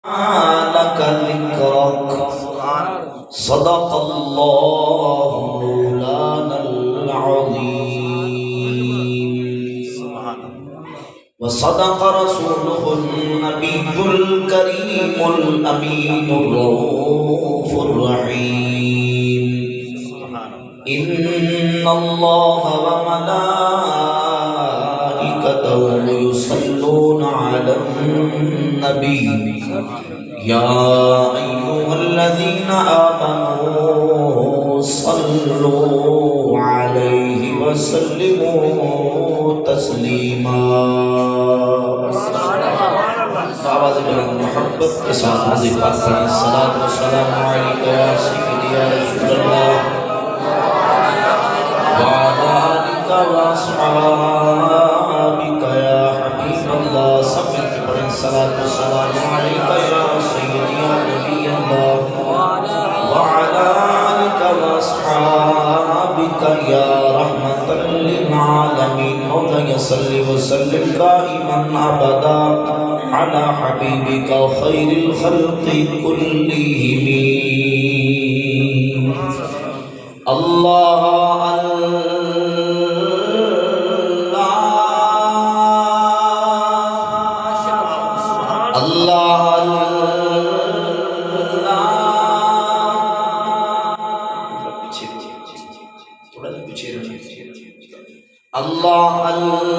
لك ذكرك صدق الله مولانا العظيم وصدق رسوله النبي الكريم الأمين الرؤوف الرحيم إن الله وملائكته يصلون على النبي يا أيها الذين آمنوا صلوا عليه وسلموا تسليما آواز بلند محبت کے ساتھ حضرت پاک صلی اللہ علیہ وسلم علیکہ یا سیدی یا رسول اللہ وعلى آلك وأصحابك يا حبيب الله صفت بن صلاة والسلام عليك يا سيدي يا نبي الله وعلى آلك وأصحابك يا رحمة للعالمين مولاي صل وسلم دائما أبدا على حبيبك خير الخلق كلهم الله اللہ اللہ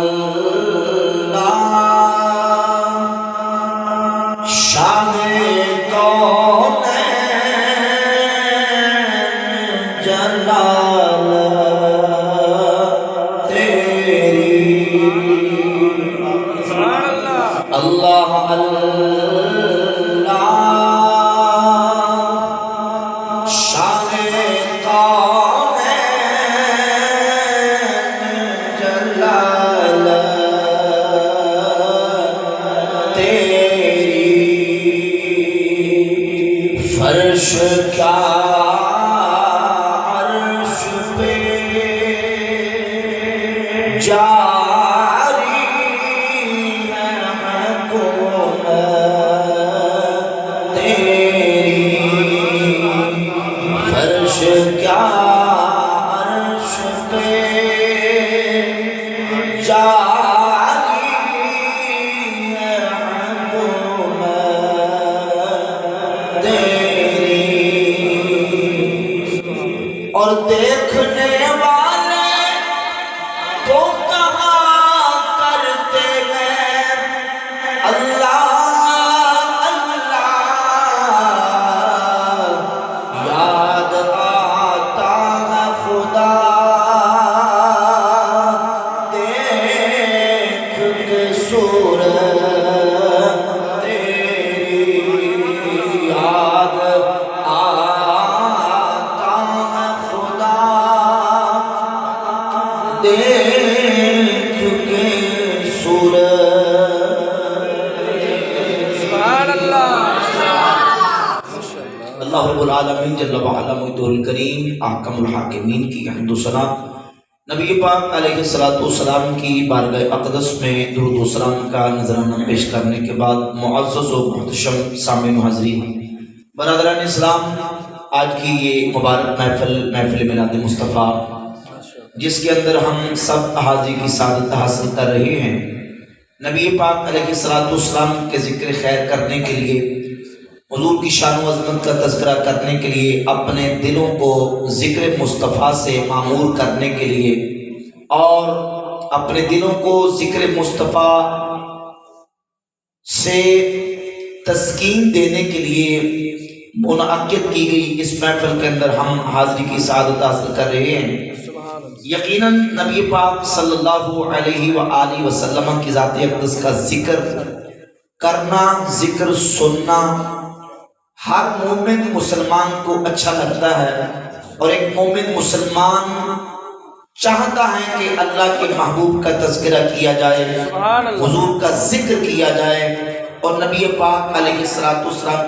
شاہ کونین جلال تیری اللہ اللہ شاہ فرش کیا عرش پہ جاری ہے حکومت تیری فرش کیا عرش پہ جاری ہے حکومت تیری اور دیکھنے والے تو کہاں کرتے ہیں اللہ اللہ یاد آتا ہے خدا دیکھ کے صورت تیری یاد دیکھ کے سبحان اللہ اللہ رب العالمین جل وعلا معید الکریم احکم الحاکمین کی حمد و ثنا نبی پاک علیہ السلام کی بارگاہ اقدس میں درود و سلام کا نذرانہ پیش کرنے کے بعد معزز و محتشم سامعین و حاضرین برادران اسلام، آج کی یہ مبارک محفل میلاد مصطفیٰ جس کے اندر ہم سب حاضری کی سعادت حاصل کر رہے ہیں، نبی پاک علیہ السلام کے ذکر خیر کرنے کے لیے، حضور کی شان و عظمت کا تذکرہ کرنے کے لیے، اپنے دلوں کو ذکر مصطفیٰ سے معمور کرنے کے لیے اور اپنے دلوں کو ذکر مصطفیٰ سے تسکین دینے کے لیے منعقد کی گئی اس محفل کے اندر ہم حاضری کی سعادت حاصل کر رہے ہیں۔ یقیناً نبی پاک صلی اللہ علیہ وآلہ وسلم کی ذات اقدس کا ذکر کرنا، ذکر سننا ہر مومن مسلمان کو اچھا لگتا ہے، اور ایک مومن مسلمان چاہتا ہے کہ اللہ کے محبوب کا تذکرہ کیا جائے، حضور کا ذکر کیا جائے، اور نبی پاک علیہ السلام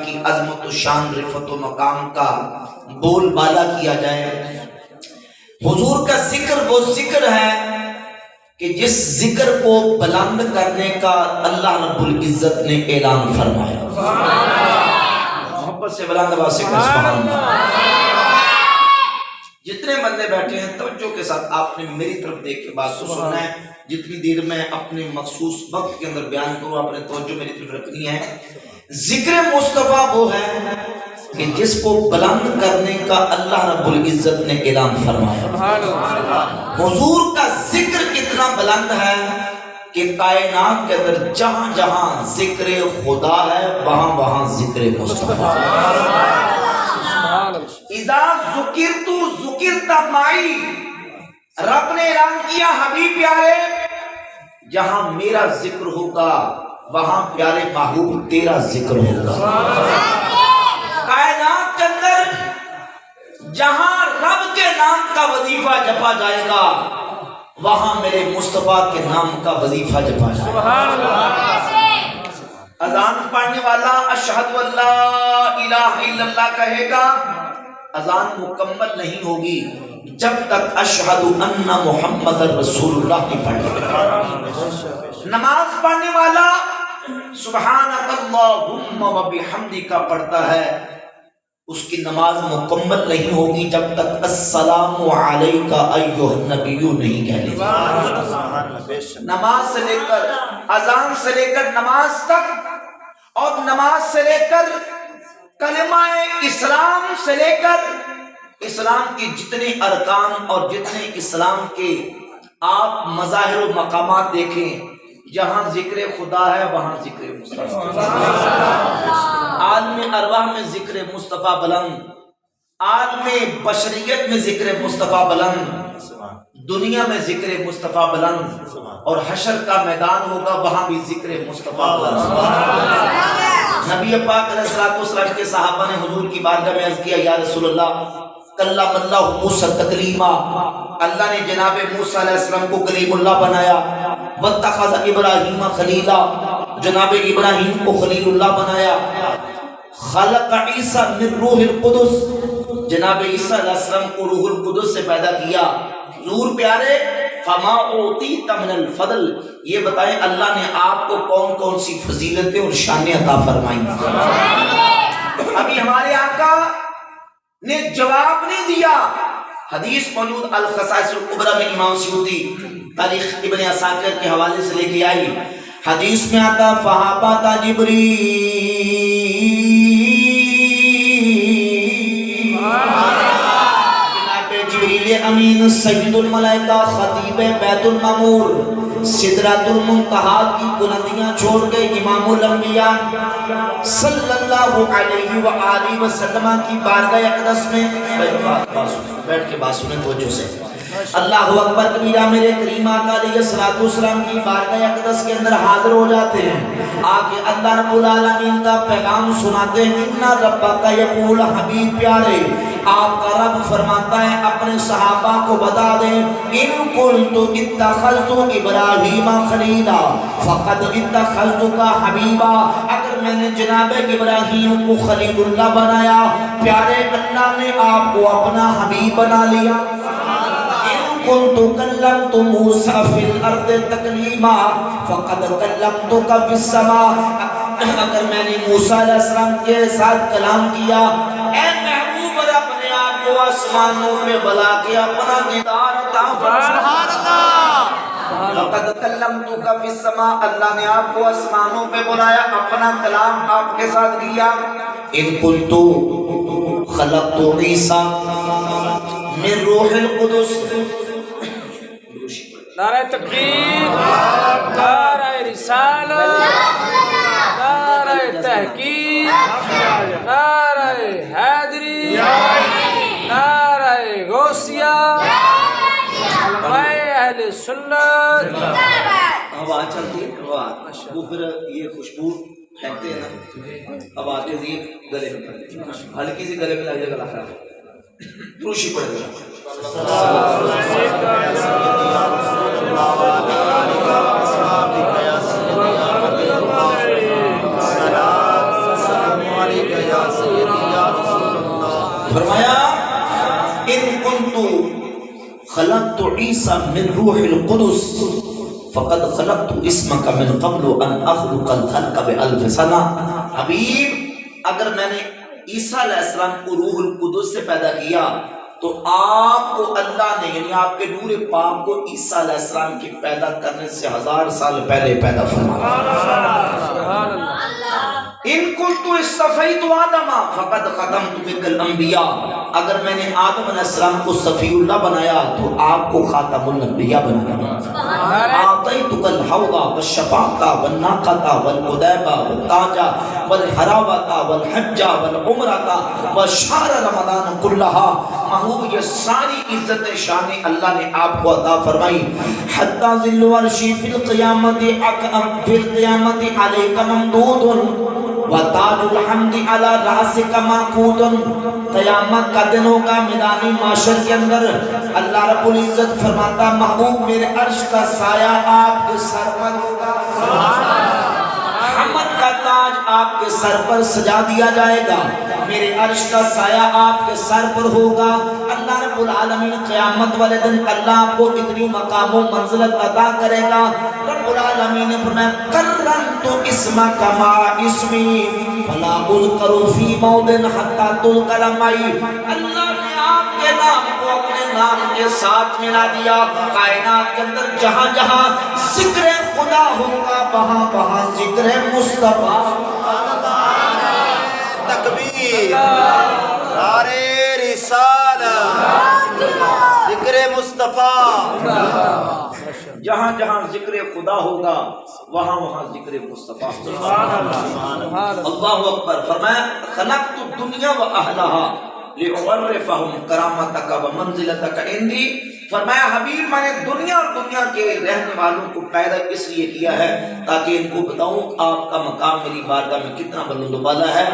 کی عظمت و شان، رفعت و مقام کا بول بالا کیا جائے۔ حضور کا ذکر وہ ذکر ہے کہ جس ذکر کو بلند کرنے کا اللہ رب العزت نے اعلان فرمایا۔ محبت سے بلند آواز سے کہا سبحان اللہ۔ جتنے بندے بیٹھے ہیں توجہ کے ساتھ آپ نے میری طرف دیکھ کے بات کو سننا ہے، جتنی دیر میں اپنے مخصوص وقت کے اندر بیان کروں آپ نے توجہ میری طرف رکھنی ہے۔ ذکر مصطفیٰ وہ ہے کہ جس کو بلند کرنے کا اللہ رب العزت نے اعلان فرمایا۔ حضور کا ذکر اتنا بلند ہے کہ کائنات کے اندر جہاں جہاں ذکر خدا ہے وہاں وہاں ذکر مصطفیٰ۔ اذا ذکرت ذکرت معی، رب نے اعلان کیا حبیب پیارے جہاں میرا ذکر ہوگا وہاں پیارے محبوب تیرا ذکر ہوگا۔ کائنات کے اندر جہاں رب کے نام کا وظیفہ جپا جائے گا وہاں میرے مصطفیٰ کے نام کا وظیفہ جپا جائے گا۔ اذان پڑھنے والا اشہد ان لا الہ الا اللہ کہے گا، اذان مکمل نہیں ہوگی جب تک اشہد ان محمد رسول اللہ نہیں پڑھے۔ نماز پڑھنے والا سبحانک اللہم و بحمدک پڑھتا ہے، اس کی نماز مکمل نہیں ہوگی جب تک السلام علیک ایھا النبی نہیں کہہ لے۔ نماز سے لے کر اذان سے لے کر نماز تک اور نماز سے لے کر کلمہ اسلام سے لے کر اسلام کی جتنے ارکان اور جتنے اسلام کے آپ مظاہر و مقامات دیکھیں، جہاں ذکر خدا ہے وہاں ذکر مصطفیٰ۔ عالم ارواح میں ذکر مصطفیٰ بلند، عالم بشریت میں ذکر مصطفیٰ بلند، دنیا میں ذکر مصطفیٰ بلند، اور حشر کا میدان ہوگا وہاں بھی ذکر مصطفیٰ بلند۔ نبی پاک علیہ الصلوۃ والسلام کے صحابہ نے حضور کی بارگاہ میں عرض کیا، یا رسول اللہ کلم اللہ موسیٰ تکلیما، اللہ نے جناب موسیٰ علیہ السلام کو کلیم اللہ بنایا، واتخذ ابراہیم خلیلا، جناب ابراہیم کو خلیل اللہ بنایا، خلق عیسیٰ من روح القدس، جناب عیسیٰ علیہ السلام کو روح القدس سے پیدا کیا۔ حضور پیارے فما اوتیت من الفضل، یہ بتائیں اللہ نے آپ کو کون کون سی فضیلتیں اور شانیں عطا فرمائیں؟ ابھی ہمارے آقا نے جواب نہیں دیا۔ حدیث موجود الخصائص الکبریٰ میں امام سیوطی تاریخ ابن عساکر کے حوالے سے لے کے آئی، حدیث میں آتا فہابتا جبریل امین سید الملائکہ خطیب بیت المعمور سدرۃ المنتہا کی بلندیاں چھوڑ کے امام الانبیاء صلی اللہ علیہ وآلہ وسلم کی بارگاہ اقدس میں بیٹھ کے بات سنیں توجہ سے، اللہ اکبر کبیرہ، میرے کریم آقا علیہ الصلوۃ والسلام کی بارگاہ اقدس کے اندر حاضر ہو جاتے ہیں، آگے اللہ رب العالمین کا پیغام سناتے ہیں، ان ربک یقول حبیب پیارے آپ کا رب فرماتا ہے اپنے صحابہ کو بتا دیں، ان قلت اتخذت ابراہیم خلیلا فقد اتخذتک حبیبا، اگر میں نے جناب ابراہیم کو خلیل اللہ بنایا پیارے اللہ نے آپ کو اپنا حبیب بنا لیا۔ كنت كلمت موسى في الارض تكليما فقد كلمتك في السماء، اگر میں نے موسیٰ علیہ السلام کے ساتھ کلام کیا، اے محبوب رب نے آپ کو آسمانوں میں بلا کے اپنا دیدار عطا فرمایا۔ فقد كلمتك في السماء، اللہ نے آپ کو آسمانوں پہ بلایا، اپنا کلام آپ کے ساتھ کیا۔ ان كنت خلقت عیسیٰ من روح القدس، نعرہ تکبیر، نعرہ رسالت، نعرہ تحقیق، نعرہ حیدری، نعرہ غوثیہ، علماء اہل سنت۔ آواز چلتی ہے، وہ پھر یہ خوشبو پھینکتے ہیں نا، اب آتے ہیں گلے میں پڑتے ہیں، ہلکی سی گلے میں لگ جائے گا خراب، روشی پڑے گا۔ فرمایا ان كنت خلقت عیسیٰ من روح القدس فقد خلقت اسمك من قبل ان اخلق الخلق بألف سنہ، حبیب اگر میں نے عیسیٰ علیہ السلام کو روح القدس سے پیدا کیا تو آپ کو اللہ نے یعنی آپ کے نور پاک کو عیسیٰ علیہ السلام کی پیدا کرنے سے 1000 سال پہلے پیدا فرمایا. سبحان اللہ. ان کنت اصطفیت آدم فقد قدمت بک الانبیاء، اگر میں نے آدم علیہ السلام کو صفی اللہ بنایا تو آپ کو خاتم الانبیاء بنایا. آتیتک الحوض والشفاعۃ والناقۃ والقدیبہ والتاج والحراوۃ والحج والعمرۃ وشہر رمضان کلھا. محبوب یہ ساری عزت شان اللہ نے آپ کو عطا فرمائی. حتی ظل عرشی فی القیامت علیک ممدود وَتَاجُ الْحَمْدِ عَلَى رَأْسِكَ مَعْقُودٌ. قیامت کا دن ہوگا میدانی معاشر کے اندر اللہ رب العزت فرماتا محبوب میرے عرش کا سایہ آپ کے سر پر ہوگا. حمد کا تاج آپ کے سر پر سجا دیا جائے گا. میرے عرش کا سایہ آپ کے سر پر ہوگا. اللہ رب العالمین قیامت والے دن اللہ آپ کو اتنی مقام و منزلت عطا کرے گا. رب العالمین نے فرمایا کرمت اسمک مع اسمی فلا اذکر فی موضع حتی تذکر معی. اللہ نے آپ کے نام کو اپنے نام کے ساتھ ملا دیا. کائنات کے اندر جہاں جہاں ذکر خدا ہوگا وہاں وہاں ذکر مصطفیٰ. تکبیر، نعرہ رسالت، ذکر مصطفیٰ. جہاں جہاں ذکر خدا ہوگا وہاں وہاں ذکر مصطفیٰ. اللہ اکبر. فرمایا خلقت الدنیا و اہلہا لأعرفہم کرامتک و منزلتک عندی. فرمایا حبیب میں نے دنیا اور دنیا کے رہنے والوں کو پیدا اس لیے کیا ہے تاکہ ان کو بتاؤں آپ کا مقام میری بارگاہ میں کتنا بلند و بالا ہے.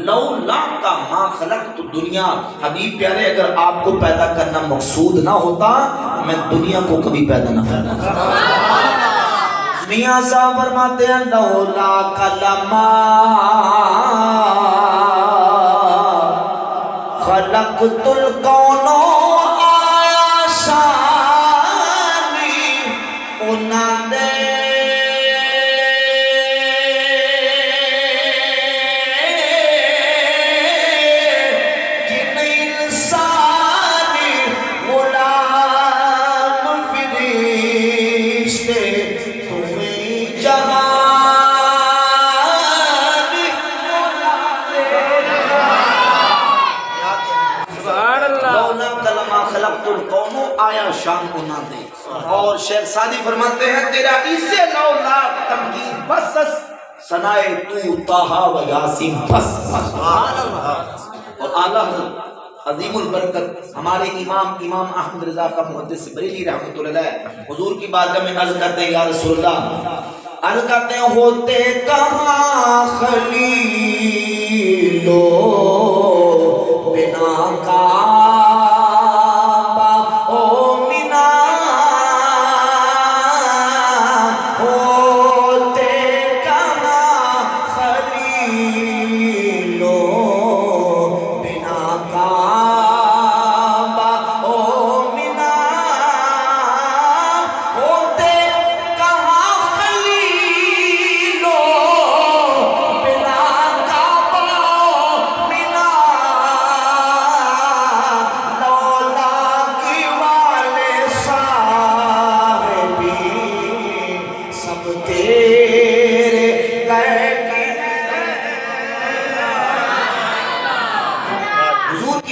لولا کا ما خلقت الدنیا. حبیب پیارے اگر آپ کو پیدا کرنا مقصود نہ ہوتا میں دنیا کو کبھی پیدا نہ کرتا. میاں صاحب فرماتے ہیں لولا کلمہ خلقت الکون آیا شانی انہاں دے جن انسانی غلام فرشتے تمہیں جہاں آیا شان کو نہ دے. اور شیخ سعدی فرماتے ہیں تیرا اسے لولا تمکین بس سنائے تو طٰہٰ و یاسین بس. اور اعلیٰ حضرت عظیم البرکت ہمارے امام احمد رضا کا محدث بریلی رحمۃ اللہ علیہ حضور کی بارگاہ میں عرض کرتے ہیں یا رسول اللہ، عرض کرتے ہیں ہوتے کہاں خلیلو بنا کا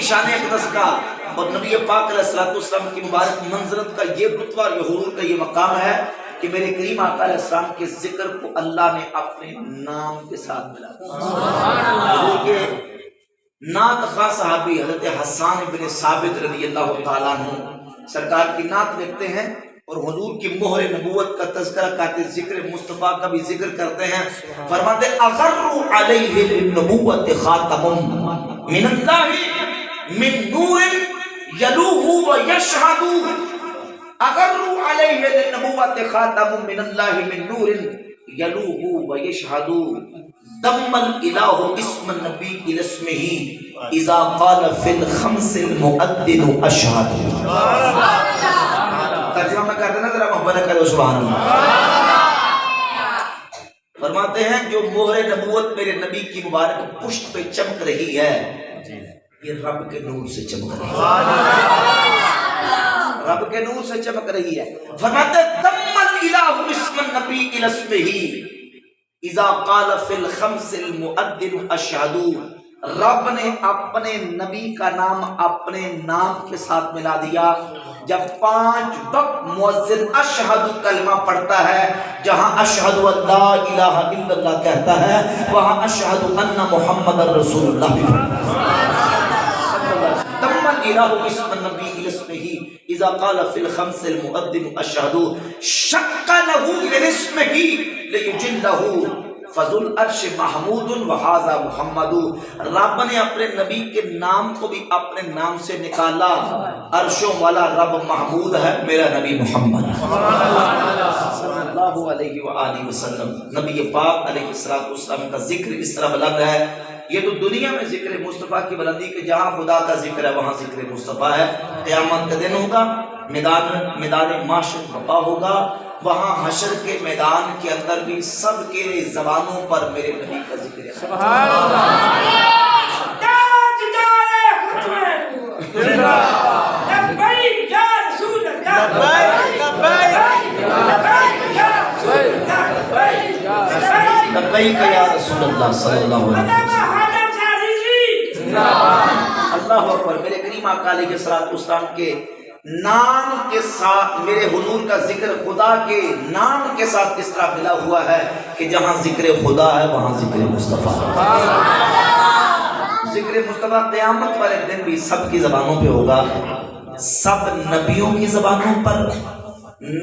شان اقدس کا اور نبی پاک علیہ السلام کی مبارک منزلت کا یہ رتبہ اور حضور کا یہ مقام ہے کہ میرے کریم آقا علیہ السلام کے ذکر کو اللہ نے اپنے نام کے ساتھ ملا. حضور کے نعت خواہ صحابی حضرت حسان بن ثابت رضی اللہ تعالیٰ عنہ سرکار کی نعت لکھتے ہیں اور حضور کی مہر نبوت کا تذکرہ کرتے ذکر مصطفیٰ کا بھی ذکر کرتے ہیں. فرماتے اغر علیہ للنبوت خاتم من اللہ من نور یلوہ و یشہد. اغر علیہ للنبوت خاتم من اللہ من نور یلوہ و یشہد. دم الالہ اسم النبی الى اسمہ اذا قال فی الخمس المؤذن اشہد. ترجمہ میں کر دینا ذرا محبت کرو سبحان اللہ. فرماتے ہیں جو مہر نبوت میرے نبی کی مبارک پشت پہ چمک رہی ہے یہ رب کے نور سے چمک رہی ہے، رب کے نور سے چمک رہی ہے۔ فرماتے دم الالہ اسم النبی الی اسمہ اذا قال فی الخمس المؤذن اشہد، رب نے اپنے نبی کا نام اپنے نام کے ساتھ ملا دیا جب 5 وقت مؤذن اشہد کلمہ پڑھتا ہے، جہاں اشہد ان لا الہ الا اللہ کہتا ہے وہاں اشہد ان محمد رسول اللہ۔ تم الہ اسم النبی الی اسمہ اذا قال فی الخمس المؤذن اشہد شق له من اسمہ لیجلہ فذو العرش محمود وہذا محمد، رب نے اپنے نبی کے نام کو بھی اپنے نام سے نکالا، عرشوں والا رب محمود ہے، میرا نبی محمد صلی اللہ علیہ وآلہ وسلم۔ نبی پاک علیہ السلام کا ذکر اس طرح بلند ہے، یہ تو دنیا میں ذکر مصطفیٰ کی بلندی کہ جہاں خدا کا ذکر ہے وہاں ذکر مصطفیٰ ہے۔ قیامت کا دن ہوگا، میدان معاشر بپا ہوگا، وہاں حشر کے میدان کے اندر بھی سب کے زبانوں پر میرے نبی کا ذکر ہے۔ سبحان اللہ، لبیک یا رسول اللہ، لبیک لبیک یا رسول اللہ صلی اللہ علیہ وسلم۔ اللہ اکبر۔ میرے کریم آقا علیہ السلام کے نام کے ساتھ میرے حضور کا ذکر خدا کے نام کے ساتھ اس طرح ملا ہوا ہے کہ جہاں ذکر خدا ہے وہاں ذکر مصطفیٰ۔ ذکر مصطفیٰ قیامت والے دن بھی سب کی زبانوں پہ ہوگا، سب نبیوں کی زبانوں پر،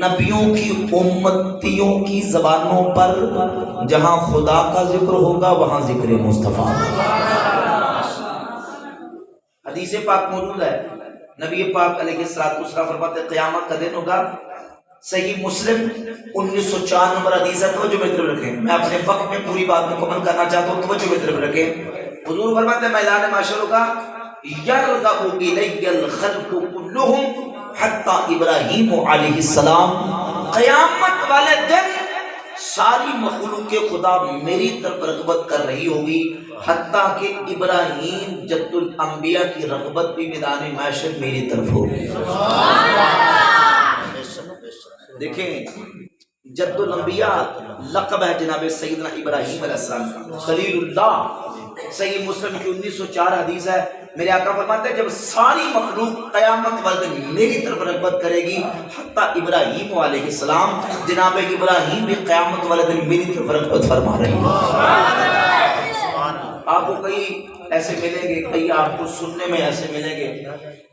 نبیوں کی امتیوں کی زبانوں پر، جہاں خدا کا ذکر ہوگا وہاں ذکر مصطفیٰ۔ حدیث پاک موجود ہے، نبی پاک علیہ السلام فرماتے ہیں قیامت کا دن ہوگا، صحیح مسلم 1904 نمبر حدیث ہے، توجہ میری طرف رکھیں، میں اپنے وقت میں پوری بات مکمل کرنا چاہتا ہوں، توجہ میری طرف رکھیں۔ حضور فرماتے ہیں میدان معاشر ہوگا، یرغب الی الخلق کلہم حتی ابراہیم علیہ السلام، قیامت والے دن ساری مخلوق خدا میری طرف رغبت کر رہی ہوگی، حتیٰ کہ ابراہیم جد الانبیاء کی رغبت بھی میدان معاشر میری طرف ہوگی۔ دیکھیں جد الانبیاء لقب ہے جناب سیدنا ابراہیم علیہ السلام کا، خلیل اللہ۔ صحیح مسلم کی 1904 حدیث ہے، میرے آقا فرماتے ہیں جب ساری مخلوق قیامت والے دن میری طرف رغبت کرے گی، حتیٰ ابراہیم علیہ السلام، جناب ابراہیم بھی قیامت والے دن میری طرف رغبت فرما رہے ہیں۔ آپ کو کئی ایسے ملیں گے، کئی آپ کو سننے میں ایسے ملیں گے،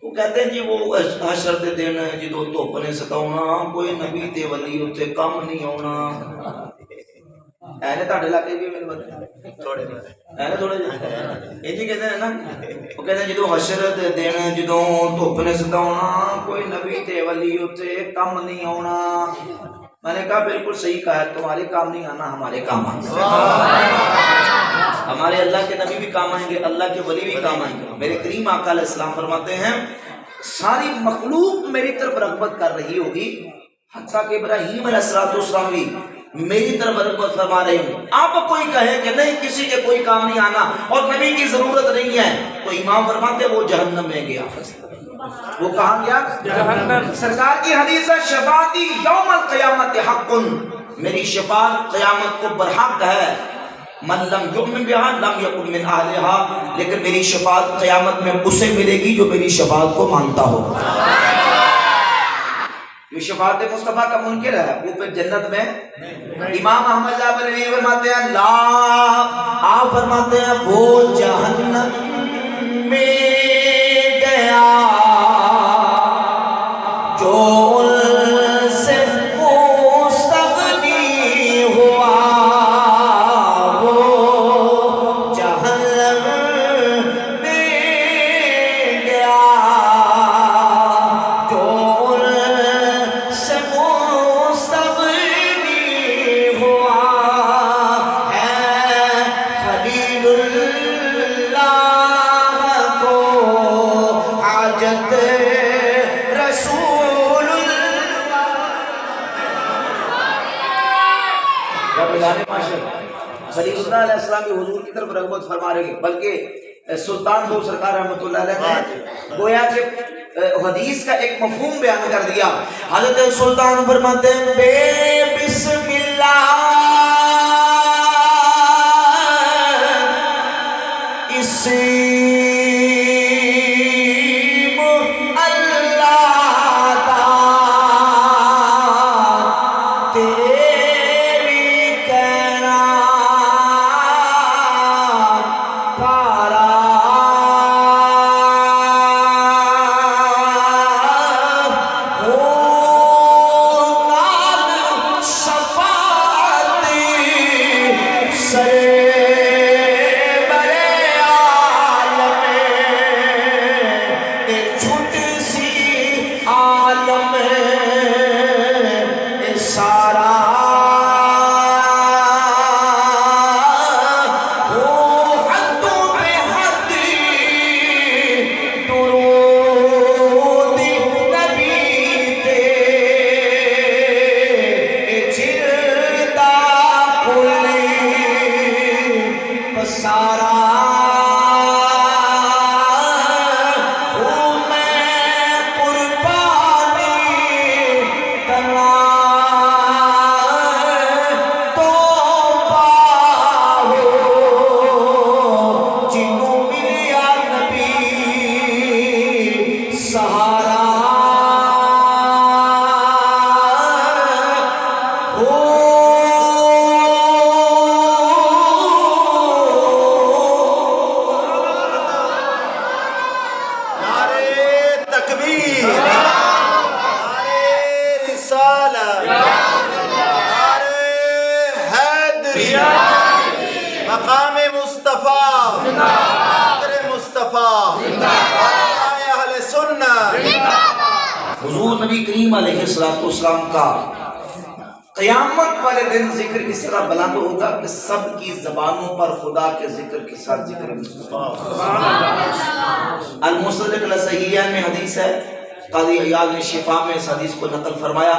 وہ کہتے ہیں جی وہ حشر دے دن جدو دھوپ نے ستاؤنا، کوئی نبی تے ولی اتنے کم نہیں آنا۔ اینے تھوڑے علاقے بھی میرے بندے تھوڑے جی کہتے ہیں نا، وہ کہتے ہیں جدو حشر دے دن جدو دھوپ نے ستاؤنا، کوئی نبی تے ولی اتنے کم نہیں آنا۔ میں نے کہا بالکل صحیح کہا ہے، تمہارے کام نہیں آنا، ہمارے کام آئیں گے، ہمارے اللہ کے نبی بھی کام آئیں گے، اللہ کے ولی بھی کام آئیں گے۔ میرے کریم آقا علیہ السلام فرماتے ہیں ساری مخلوق میری طرف رغبت کر رہی ہوگی، حتیٰ کہ ابراہیم علیہ السلام بھی میری طرف رغبت فرما رہے ہیں۔ اب کوئی کہے کہ نہیں کسی کے کوئی کام نہیں آنا اور نبی کی ضرورت نہیں ہے، تو امام فرماتے ہیں وہ جہنم میں گیا۔ وہ کہاں گیا؟ جہنم۔ سرکار کی حدیث ہے شفاعتی یوم القیامت حق، میری شفاعت قیامت کو برحق ہے، من لم یؤمن بها لم یکن من اہلها، لیکن میری شفاعت قیامت میں اسے ملے گی جو میری شفاعت کو مانتا ہو۔ جو شفاعت مصطفیٰ کا منکر ہے وہ پھر جنت میں۔ امام احمد اللہ بریلوی فرماتے ہیں لا، آپ فرماتے ہیں وہ جہنم میں گیا جو ان سے مستغنی ہوا، وہ جہنم میں گیا جو ان سے مستغنی ہوا ہے، خلیل اللہ کو خلیل اللہ علیہ السلام بھی حضور کی طرف رغبت فرما رہے ہیں، بلکہ سلطان بہو سرکار رحمۃ اللہ علیہ نے گویا کہ حدیث کا ایک مفہوم بیان کر دیا۔ حضرت سلطان فرماتے ہیں بے بسم اللہ مقام مصطفیٰ ذکر مصطفیٰ اہل سنہ حضور نبی کریم علیہ السلام کا قیامت والے دن ذکر اس طرح بلند ہوگا کہ سب کی زبانوں پر خدا کے ذکر کے ساتھ ذکر مصطفیٰ۔ المصدق الصحیح میں حدیث ہے، قاضی عیاض نے شفا میں اس حدیث کو نقل فرمایا۔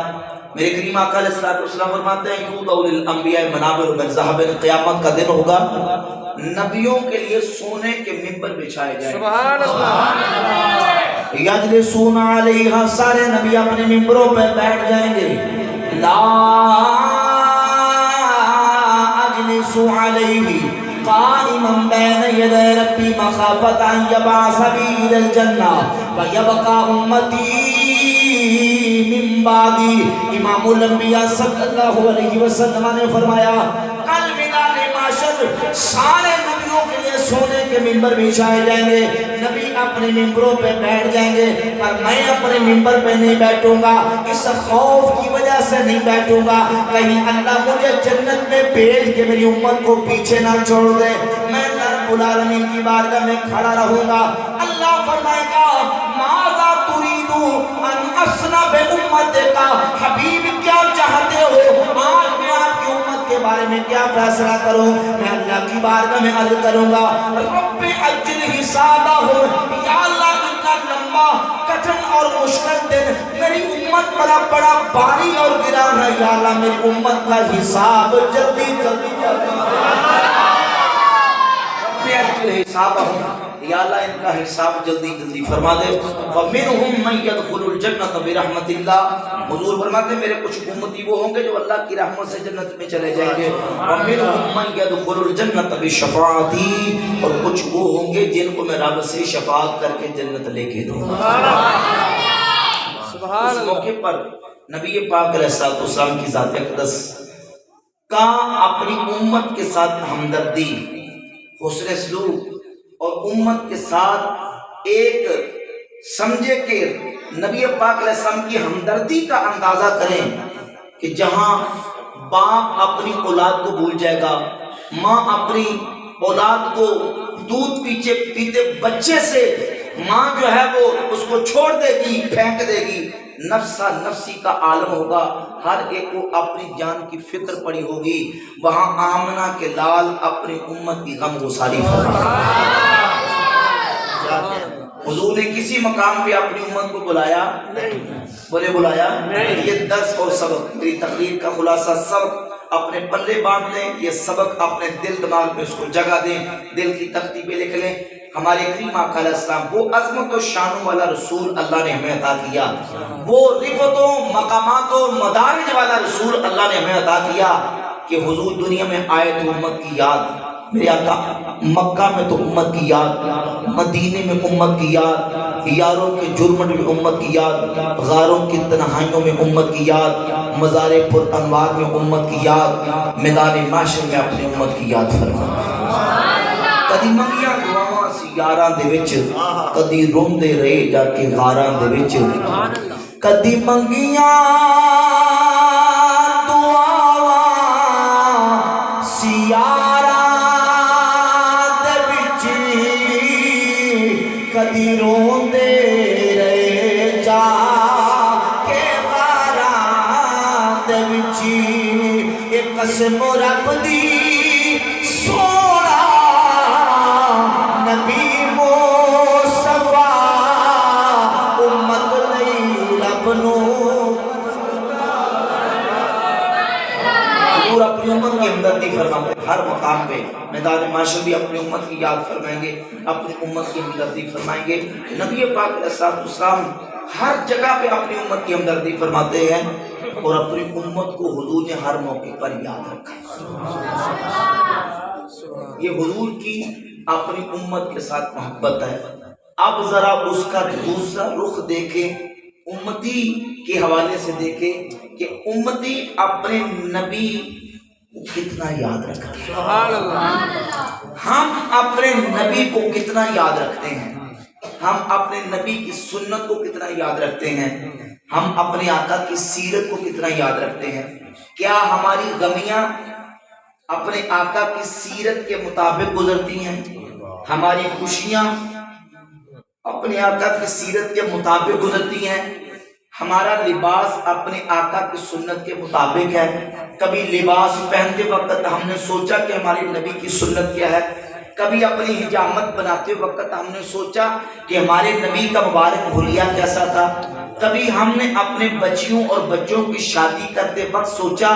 میرے کریم آقا علیہ السلام فرماتے ہیں یوضع للانبیاء منابر من ذہب، قیامت کا دن ہوگا نبیوں کے لیے سونے کے ممبر بچھائے جائیں گے، سبحان اللہ، یجلسون علیہا، سارے نبی اپنے ممبروں پہ بیٹھ جائیں گے، لا اجلس علیہ قائما بین یدی ربی مخافۃ ان یبعث بی الی الجنہ ویبقى امتی من بعدی۔ امام الانبیاء صلی اللہ علیہ وسلم نے فرمایا کل میدان معاشر سارے نبیوں کے لیے سونے کے ممبر بچھائے جائیں گے، نبی اپنے ممبروں پہ بیٹھ جائیں گے، پر میں اپنے ممبر پہ نہیں بیٹھوں گا، اس خوف کی وجہ سے نہیں بیٹھوں گا کہیں اللہ مجھے جنت میں بھیج کے میری امت کو پیچھے نہ چھوڑ دے۔ میں رب العالمین کی بارگاہ میں کھڑا رہوں گا، اللہ فرمائے گا ماذا تريدو ان اصنع بامتک، حبیب کیا چاہتے ہو آج میں آپ کی امت کے بارے میں کیا فیصلہ کروں؟ میں اللہ کی بارگاہ میں عرض کروں گا رب اجل حسابہم، یا اللہ اتنا لمبا کٹھن اور مشکل دن میری امت پر بڑا بھاری اور گران ہے، یا اللہ میری امت کا حساب جلدی جلدی یا اللہ ان کا حساب جلدی جلدی فرما دے۔ وَمِنْهُمْ مَنْ يَدْخُلُ الْجَنَّةَ بِرَحْمَةِ اللَّهِ، حضور فرماتے ہیں میرے کچھ امتی وہ ہوں گے جو اللہ کی رحمت سے جنت میں چلے جائیں گے، وَمِنْهُمْ مَنْ يَدْخُلُ الْجَنَّةَ بِشَفَاعَتِي، اور کچھ وہ ہوں گے جن کو میں رب سے شفاعت کر کے جنت لے کے دوں گا۔ اس موقع پر نبی پاک علیہ السلام کی ذات اقدس کا اپنی امت کے ساتھ ہمدردی، حسن سلوک اور امت کے ساتھ ایک سمجھے کہ نبی پاک علیہ السلام کی ہمدردی کا اندازہ کریں کہ جہاں باپ اپنی اولاد کو بھول جائے گا، ماں اپنی اولاد کو دودھ پیتے بچے سے ماں جو ہے وہ اس کو چھوڑ دے گی، پھینک دے گی، نفسا نفسی کا عالم ہوگا، ہر ایک کو اپنی جان کی فکر پڑی ہوگی، وہاں آمنہ کے لال اپنی امت کی غم گساری فرمائے۔ حضور نے کسی مقام پہ اپنی امت کو بلایا نہیں، بولے بلایا نہیں، یہ درس اور سبق، میری تقریر کا خلاصہ سبق اپنے پلے باندھ لیں، یہ سبق اپنے دل دماغ میں اس کو جگہ دیں، دل کی تختی پہ لکھ لیں۔ ہمارے کریم آقا علیہ السلام وہ عظمت و شانوں والا رسول اللہ نے ہمیں عطا کیا، وہ رفتوں مقامات و مدارج والا رسول اللہ نے ہمیں عطا کیا کہ حضور دنیا میں آئے تو امت کی یاد، میرے آقا مکہ میں تو امت کی یاد، مدینے میں امت کی یاد، یاروں کے جرمٹ میں امت کی یاد، غاروں کی تنہائیوں میں امت کی یاد، مزار پر انوار میں امت کی یاد، میدان معاشر میں اپنی امت کی یاد فرما۔ کدی منگیاں دعاواں سی یاراں دے وچ، کدی روندے رہے جا کے غاراں دے وچ، کدی منگیاں دعاواں سی یاراں دے وچ، کدی روندے رہے جا کے غاراں دے وچ، ایک قسم رب دی نبی مصطفیٰ امت لئی رب نو، حضور اپنی امت کی ہمدردی فرماتے ہیں، ہر مقام پہ میدان معاشر بھی اپنی امت کی یاد فرمائیں گے، اپنی امت کی ہمدردی فرمائیں گے۔ نبی پاک علیہ السلام ہر جگہ پہ اپنی امت کی ہمدردی فرماتے ہیں اور اپنی امت کو حضور نے ہر موقع پر یاد رکھا۔ یہ حضور کی اپنی امت کے ساتھ محبت ہے۔ اب ذرا اس کا دوسرا رخ دیکھیں، امتی کے حوالے سے دیکھیں کہ امتی اپنے نبی کو کتنا یاد رکھا۔ سبحان اللہ۔ ہم اپنے نبی کو کتنا یاد رکھتے ہیں، ہم اپنے نبی کی سنت کو کتنا یاد رکھتے ہیں، ہم اپنے آقا کی سیرت کو کتنا یاد رکھتے ہیں۔ کیا ہماری غمیاں اپنے آقا کی سیرت کے مطابق گزرتی ہیں، ہماری خوشیاں اپنے آقا کی سیرت کے مطابق گزرتی ہیں، ہمارا لباس اپنے آقا کی سنت کے مطابق ہے؟ کبھی لباس پہنتے وقت ہم نے سوچا کہ ہمارے نبی کی سنت کیا ہے؟ کبھی اپنی حجامت بناتے وقت ہم نے سوچا کہ ہمارے نبی کا مبارک حلیہ کیسا تھا؟ کبھی ہم نے اپنے بچیوں اور بچوں کی شادی کرتے وقت سوچا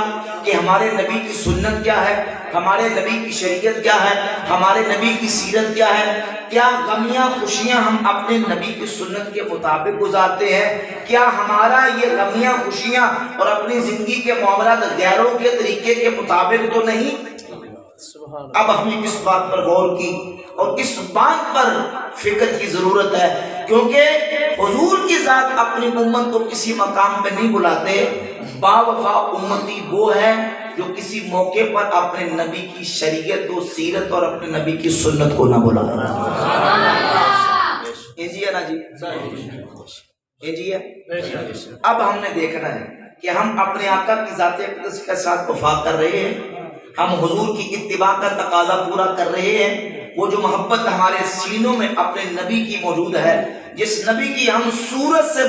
کہ ہمارے نبی کی سنت کیا ہے، ہمارے نبی کی شریعت کیا ہے، ہمارے نبی کی سیرت کیا ہے؟ کیا غمیاں خوشیاں ہم اپنے نبی کی سنت کے مطابق گزارتے ہیں؟ کیا ہمارا یہ غمیاں خوشیاں اور اپنی زندگی کے معاملات غیروں کے طریقے کے مطابق تو نہیں؟ اب ہمیں اس بات پر غور کی اور اس بات پر فکر کی ضرورت ہے، کیونکہ حضور کی ذات اپنی امت کو کسی مقام پہ نہیں بلاتے۔ با وفا امتی وہ ہے جو کسی موقع پر اپنے نبی کی شریعت و سیرت اور اپنے نبی کی سنت کو نہ بلائے۔ جی ہے نا جی، جی ہے۔ اب ہم نے دیکھنا ہے کہ ہم اپنے آقا کی ذات اقدس کے ساتھ وفا کر رہے ہیں، ہم حضور کی اتباع کا تقاضا پورا کر رہے ہیں۔ وہ جو محبت ہمارے سینوں میں اپنے نبی کی موجود ہے، جس نبی کی ہم صورت سے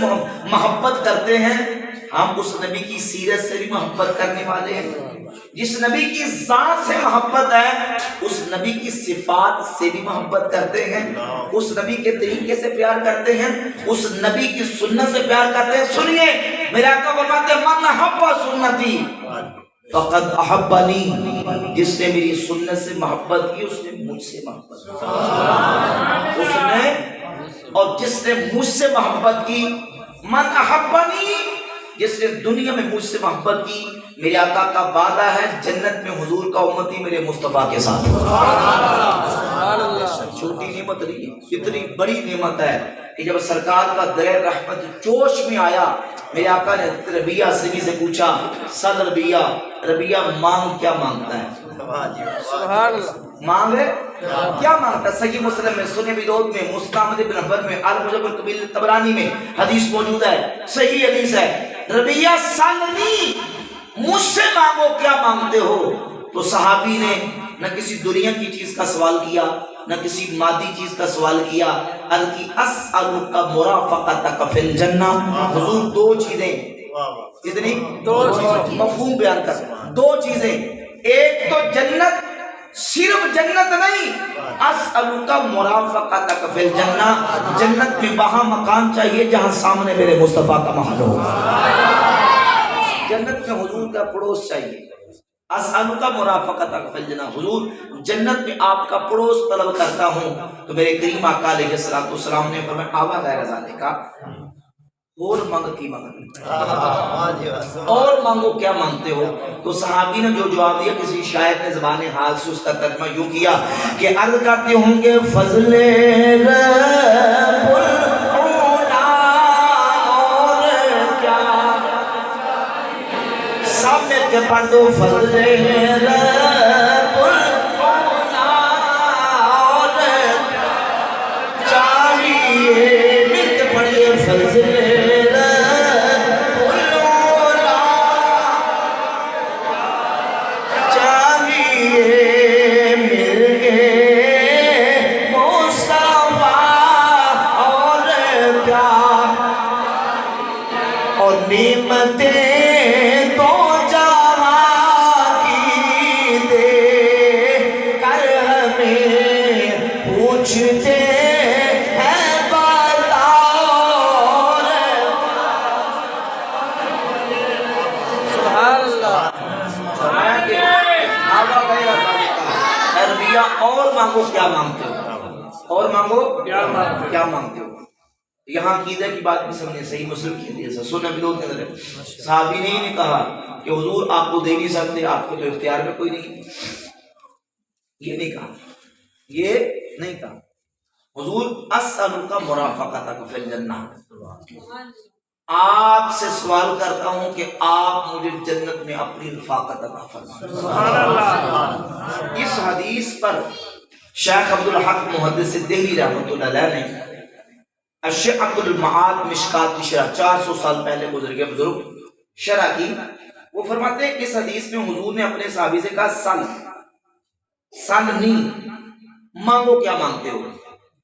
محبت کرتے ہیں، ہم اس نبی کی سیرت سے بھی محبت کرنے والے ہیں۔ جس نبی کی ذات سے محبت ہے، اس نبی کی صفات سے بھی محبت کرتے ہیں، اس نبی کے طریقے سے پیار کرتے ہیں، اس نبی کی سنت سے پیار کرتے ہیں۔ سنیے، میرے آقا فرماتے ہیں من احب سنتی فقد احبنی، جس نے میری سنت سے محبت کی اس نے مجھ سے محبت کی، اس نے اور جس نے مجھ سے محبت کی، من احبنی، جس نے دنیا میں مجھ سے محبت کی، میرے آقا کا وعدہ ہے جنت میں حضور کا امتی میرے مصطفیٰ کے ساتھ۔ چھوٹی نعمت نہیں ہے، اتنی بڑی نعمت ہے کہ جب سرکار کا در رحمت جوش میں آیا، میرے آقا نے ربیہ سبی سے پوچھا، سل ربیہ، ربیہ مانگ کیا مانگتا ہے؟ سبحان اللہ، مانگ ہے کیا مانگتا ہے؟ صحیح مسلم میں، سنن ابی داؤد میں، مستعمل ابن حنبل میں، المعجم الکبیر طبرانی میں حدیث موجود ہے، صحیح حدیث ہے، ربیہ سلنی، مجھ سے مانگو کیا مانگتے ہو؟ تو صحابی نے نہ کسی دنیا کی چیز کا سوال کیا، نہ کسی مادی چیز کا سوال کیا، الکی اسألک مرافقتک فی الجنہ، حضور دو چیزیں، کتنی؟ دو چیزیں، مفہوم بیان کر، دو چیزیں، ایک تو جنت، صرف جنت نہیں، اسألک مرافقتک فی الجنہ، جنت میں وہاں مکان چاہیے جہاں سامنے میرے مصطفیٰ کا محل ہو، جنت میں حضور کا پڑوس چاہیے، اسألک مرافقتک فی الجنہ، حضور جنت میں آپ کا پڑوس طلب کرتا ہوں. تو میرے کریم آقا علیہ الصلوۃ والسلام نے فرمایا آوا غیر ذالک، اور مانگ کی مانگ، اور مانگو کیا مانگتے ہو؟ تو صحابی نے جو جواب دیا، کسی شاعر نے زبان حال سے اس کا ترجمہ یوں کیا کہ عرض کرتے ہوں گے فضل رب العلا، اور کیا سب مل کے پڑھ دو فضل رب العلا، اور چاہیے مل کے پڑھیے فضل نعمتیں تو جہاں کی دے کر ہمیں پوچھتے ہیں بتاؤ. سبحان اللہ. عربیہ اور مانگو کیا مانگتے ہو، اور مانگو کیا مانگتے ہو. یہاں عقیدہ کی بات بھی سمجھے، صحیح مسلم کی حدیث ہے، سنن ابی داؤد کے اندر ہے. صحابی نے ہی نہیں کہا کہ حضور آپ کو دے نہیں سکتے، آپ کے تو اختیار میں کوئی نہیں، یہ نہیں کہا، یہ نہیں کہا. حضور اسألک مرافقتک فی الجنہ، آپ سے سوال کرتا ہوں کہ آپ مجھے جنت میں اپنی رفاقت عطا فرمائیں. اس حدیث پر شیخ عبدالحق محدث دہلی رحمۃ اللہ علیہ نے الشعب المعاد مشکات کی شرح 400 سال پہلے گزر گئے بزرگ شرح کی. وہ فرماتے ہیں کہ اس حدیث میں حضور نے اپنے صحابی سے کہا سل نہیں، مانگو کیا مانگتے ہو.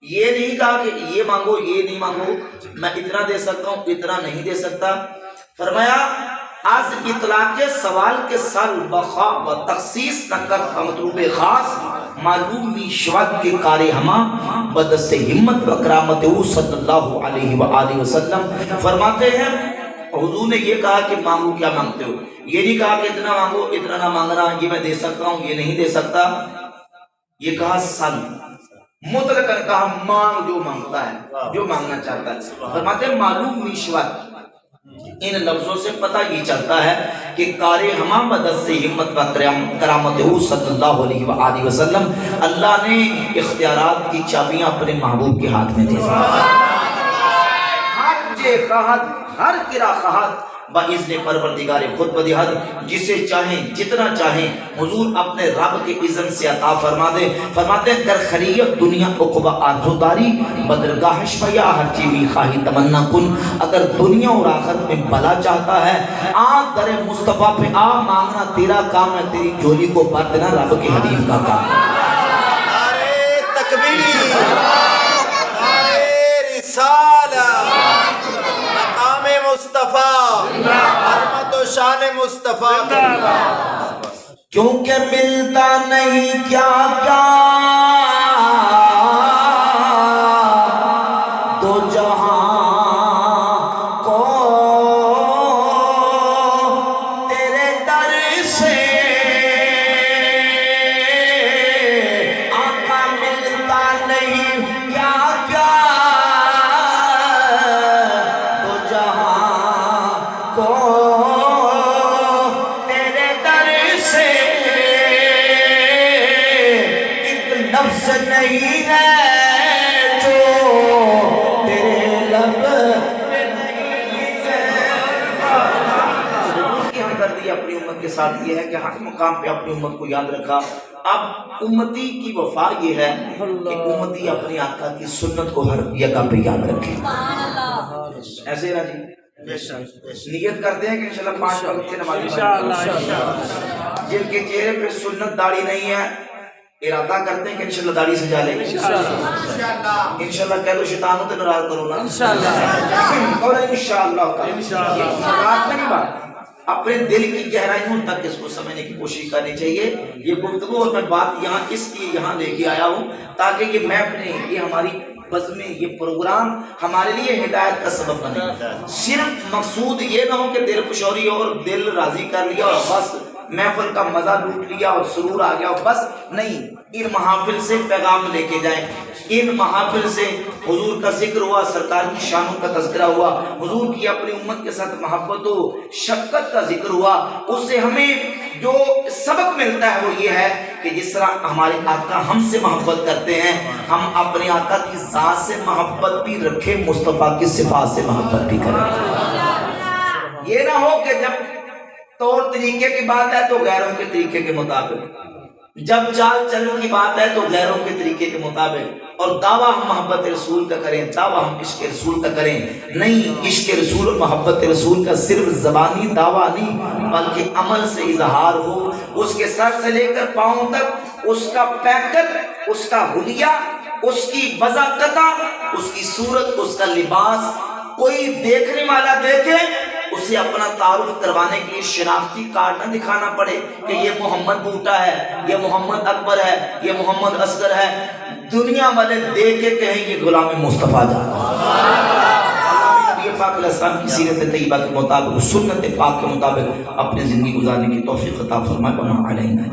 یہ نہیں کہا کہ یہ مانگو یہ نہیں مانگو، میں اتنا دے سکتا ہوں اتنا نہیں دے سکتا. فرمایا از اطلاق سوال کے سل بخا و تخصیص نہ کر مطلوب خاص معلوم می شوق کے کارے ہما بدست ہمت و کرامت صلی اللہ علیہ وآلہ وسلم. فرماتے ہیں حضور نے یہ کہا کہ مانگو کیا مانگتے ہو، یہ نہیں کہا کہ اتنا مانگو اتنا نہ مانگنا، یہ میں دے سکتا ہوں یہ نہیں دے سکتا. یہ کہا سن مطلق کہا مانگ جو مانگتا ہے جو مانگنا چاہتا ہے. فرماتے ہیں معلوم می شوق، ان لفظوں سے پتہ یہ چلتا ہے کہ کار ہما مدد سے ہمت و کرامت صلی اللہ علیہ وآلہ وسلم، اللہ نے اختیارات کی چابیاں اپنے محبوب کے ہاتھ میں دے دی. ہر جے خواہد ہر کرا خواہد باذن پروردگار خود بدہد، جسے چاہیں جتنا چاہیں حضور اپنے رب کے اذن سے عطا فرما دے. فرماتے ہیں در خریت دنیا عقبہ آرزو داری بدرگاہش پیا ہر چیمی خواہی تمنا کن. اگر دنیا اور آخرت میں بلا چاہتا ہے آ در مصطفیٰ پہ آ، مانگنا تیرا کام ہے، تیری جھولی کو بھر دینا رب کے حبیب کا کام. نعرے تکبیر، نعرے رسالہ، مقام مصطفیٰ، حرمت و شان مصطفیٰ. کیونکہ ملتا نہیں کیا کیا دو جہاں کو تیرے در سے آقا، ملتا نہیں کیا کیا دو جہاں کو نفس نہیں ہے جو تیرے لب پہ نہیں ہے. کی ہمدردی اپنی امت کے ساتھ یہ ہے کہ ہر مقام پہ اپنی امت کو یاد رکھا. اب امتی کی وفا یہ ہے کہ امتی اپنی آقا کی سنت کو ہر جگہ پہ یاد رکھے. ایسے نا جی نیت کرتے ہیں کہ انشاءاللہ 5 وقت کی نماز جن کے چہرے پہ سنت داڑھی نہیں ہے ارادہ کرتے ہیں کہ انشاءاللہ داڑھی سجا لیں گے انشاءاللہ. کہہ دو شیطانوں تے ناراض کرو نا اور انشاءاللہ رات میں نہیں بات، اپنے دل کی گہرائیوں تک اس کو سمجھنے کی کوشش کرنی چاہیے. یہ گفتگو اور میں بات یہاں اس لیے یہاں لے کے آیا ہوں تاکہ یہ محفلیں یہ ہماری بزمیں یہ پروگرام ہمارے لیے ہدایت کا سبب بنے. صرف مقصود یہ نہ ہو کہ دل پشوری اور دل راضی کر لیا اور بس محفل کا مزہ لوٹ لیا اور سرور آ گیا اور بس نہیں، ان محافل سے پیغام لے کے جائیں، ان محافل سے حضور کا ذکر ہوا، سرکار کی شانوں کا تذکرہ ہوا، حضور کی اپنی امت کے ساتھ محبت و شفقت کا ذکر ہوا، اس سے ہمیں جو سبق ملتا ہے وہ یہ ہے کہ جس طرح ہمارے آقا ہم سے محبت کرتے ہیں، ہم اپنے آقا کی ذات سے محبت بھی رکھیں، مصطفیٰ کی صفات سے محبت بھی کریں۔ یہ نہ ہو کہ جب طور طریقے کی بات ہے تو غیروں کے طریقے کے مطابق، جب چال چلن کی بات ہے تو غیروں کے طریقے کے مطابق، اور دعویٰ ہم محبت رسول کا کریں، دعویٰ ہم عشق رسول کا کریں۔ نہیں، عشق رسول اور محبت رسول کا صرف زبانی دعویٰ نہیں بلکہ عمل سے اظہار ہو، اس کے سر سے لے کر پاؤں تک اس کا پیکر، اس کا حلیہ، اس کی وضاقتہ، اس کی صورت، اس کا لباس کوئی دیکھنے والا دیکھے، اسے اپنا تعارف کروانے کے لیے شناختی کارڈ نہ دکھانا پڑے کہ یہ محمد بوٹا ہے، یہ محمد اکبر ہے، یہ محمد اصغر ہے، دنیا والے دیکھ کے کہیں یہ غلام مصطفیٰ جا رہا ہے۔ نبی پاک علیہ السلام کی سیرت طیبہ کے مطابق، سنت پاک کے مطابق اپنی زندگی گزارنے کی توفیق عطا فرمائے۔ وما علینا۔